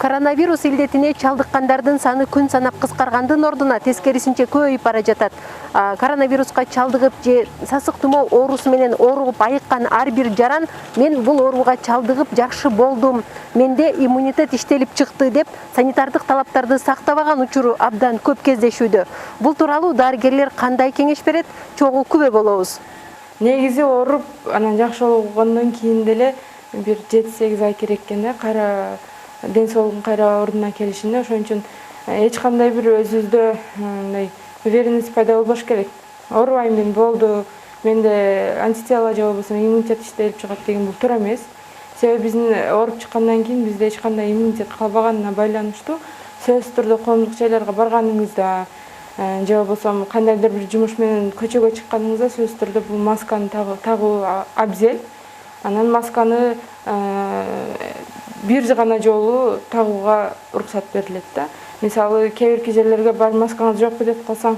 Коронавирус илдетине чалдыккандардын саны күн санап кыскаргандын ордуна тескерисинче көбөйүп бара жатат. Коронавируска чалдыгып же сасык тумоо оорусу менен ооруп айыккан ар бир жаран мен бул ооруга чалдыгып жакшы болдум, менде иммунитет иштелип чыкты деп санитардык талаптарды сактабаган учуру абдан көп кездешүүдө. Бул тууралуу дарыгерлер кандай кеңеш берет? Чогуу күбө болобуз. Негизи ооруп, анан жакшы болгондон кийин деле бир 7-8 ай керек экен да, кайра ден соолугун кайра ордуна келишине. Ошон үчүн эч кандай бир өзүбүздө мындай уверенность пайда болбош керек. Оорубайм мен болду, менде антитела же болбосо иммунитет иштелип чыгат деген бул туура эмес. Себеби биздин ооруп чыккандан кийин бизде эч кандай иммунитет калбаганына байланыштуу сөзсүз түрдө коомдук жайларга барганыңызда же болбосо кандайдыр бир жумуш менен көчөгө чыкканыңызда сөзсүз түрдө бул масканы тагуу абзел. Анан масканы бир гана жолу тагууга уруксат берилет да. Мисалы, кээ бирки жерлерге бар маскаңыз жокпу деп калсаң,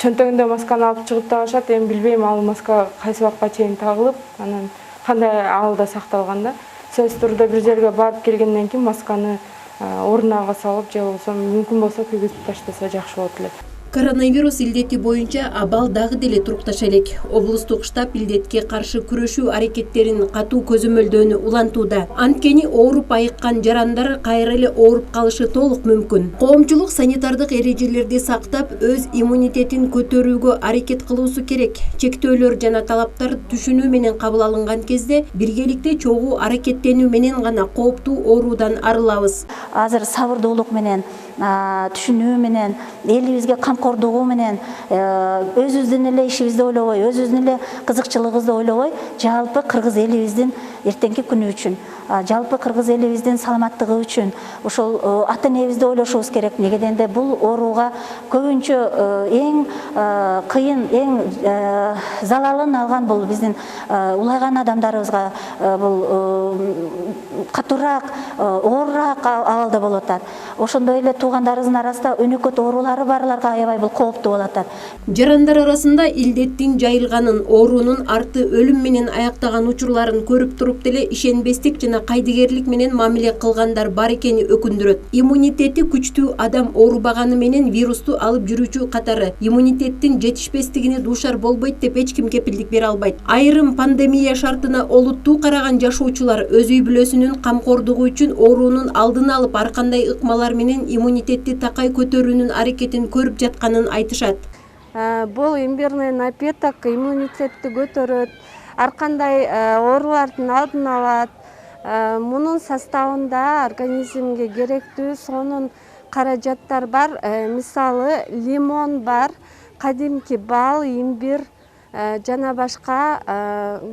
чөнтөгүндө масканы алып чыгып тагышат. Эми билбейм, ал маска кайсы убакка чейин тагылып, анан кандай абалда сакталган да. Сөзсүз түрдө бир жерге барып келгенден кийин масканы ордуна салып же болбосо мүмкүн болсо күйгүзүп таштаса жакшы болот элек. Коронавирус илдети боюнча абал дагы деле турукташа элек. Облустук штаб илдетке каршы күрөшүү аракеттерин катуу көзөмөлдөөнү улантууда. Анткени ооруп айыккан жарандар кайра эле ооруп калышы толук мүмкүн. Коомчулук санитардык эрежелерди сактап, өз иммунитетин көтөрүүгө аракет кылуусу керек. Чектөөлөр жана талаптар түшүнүү менен кабыл алынган кезде биргеликте чогуу аракеттенүү менен гана кооптуу оорудан арылабыз. Азыр сабырдуулук менен, түшүнүү менен, элибизге камкордугу менен, өзүбүздүн эле ишибизди ойлобой, өзүбүздүн эле кызыкчылыгыбызды ойлобой, жалпы кыргыз элибиздин эртеңки күнү үчүн, жалпы кыргыз элибиздин саламаттыгы үчүн ошол ата энебизди ойлошубуз керек. Неге дегенде бул ооруга көбүнчө эң кыйын, эң залалын алган бул биздин улайган адамдарыбызга бул катуураак, оорураак абалда болуп атат. Ошондой эле туугандарыбыздын арасында өнөкөт оорулары барларга аябай бул кооптуу болуп атат. Жарандар арасында илдеттин жайылганын, оорунун арты өлүм менен аяктаган учурларын көрүп туруп деле ишенбестик жана кайдыгерлик менен мамиле кылгандар бар экени өкүндүрөт. Иммунитети күчтүү адам оорубаганы менен вирусту алып жүрүүчү катары иммунитеттин жетишпестигине дуушар болбойт деп эч ким кепилдик бере албайт. Айрым пандемия шартына олуттуу караган жашоочулар өз үй бүлөсүнүн камкордугу үчүн оорунун алдын алып ар кандай ыкмалар менен иммунитетти такай көтөрүүнүн аракетин көрүп жатканын айтышат. Бул имбирный напиток иммунитетти көтөрөт, ар кандай оорулардын алдын алат. Мунун составында организмге керектүү сонун каражаттар бар. Мисалы, лимон бар, кадимки бал, имбир жана башка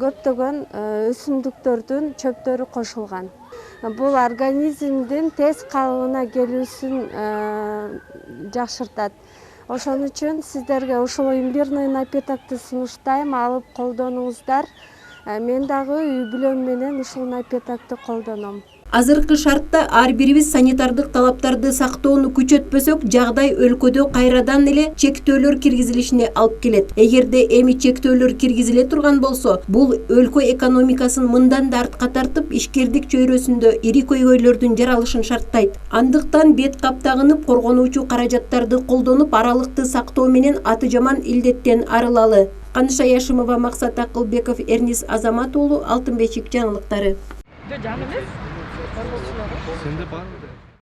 көптөгөн өсүмдүктөрдүн чөптөрү кошулган. Бул организмдин тез калыбына келүүсүн жакшыртат. Ошон үчүн сиздерге ушул имбирный напитокты сунуштайм, алып колдонуңуздар. Мен дагы үй бүлөм менен ушул напитокты колдоном. Азыркы шартта ар бирибиз санитардык талаптарды сактоону күчөтпөсөк, жагдай өлкөдө кайрадан эле чектөөлөр киргизилишине алып келет. Эгерде эми чектөөлөр киргизиле турган болсо, бул өлкө экономикасын мындан да артка тартып, ишкердик чөйрөсүндө ири көйгөйлөрдүн жаралышын шарттайт. Андыктан бет каптагынып, коргонуучу каражаттарды колдонуп, аралыкты сактоо менен аты жаман илдеттен арылалы. Каныша Яшымова, Максат Акылбеков, Эрнис Азамат уулу, Алтын бешик жаңылыктары. Сенде бар мı?